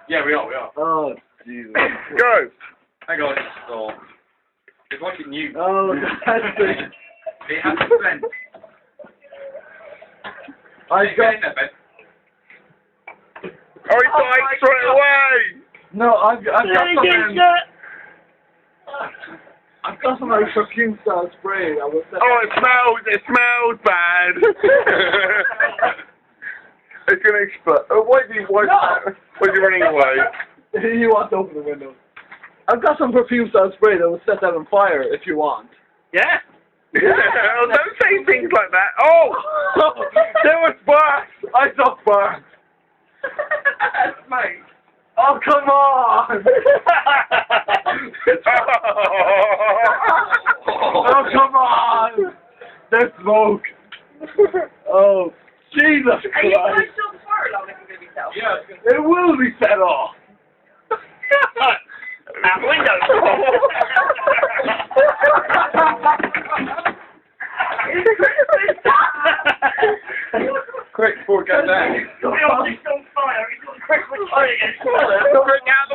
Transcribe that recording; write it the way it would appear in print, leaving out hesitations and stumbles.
Yeah, we are. Oh, Jesus. Go! Hang on, so it's like it new. Oh, that's it. It has to blend. I got... Oh, he died straight away! No, I've got some... I've got some perfume style spray. Oh, it smells bad! It's gonna explode. Oh, why are you running away? You want to open the window. I've got some perfume style spray that will set that on fire if you want. Yeah? Oh, don't say things like that. Oh! There was sparks! I saw sparks! Mate. Oh, come on! Oh, come on! There's smoke! Oh, Jesus Are you Christ! going to still the fire alarm if you're going to be set off? Yeah. It will be set off! Out window. Quick, before it goes down. It's on fire. It's got Christmas tree. Bring out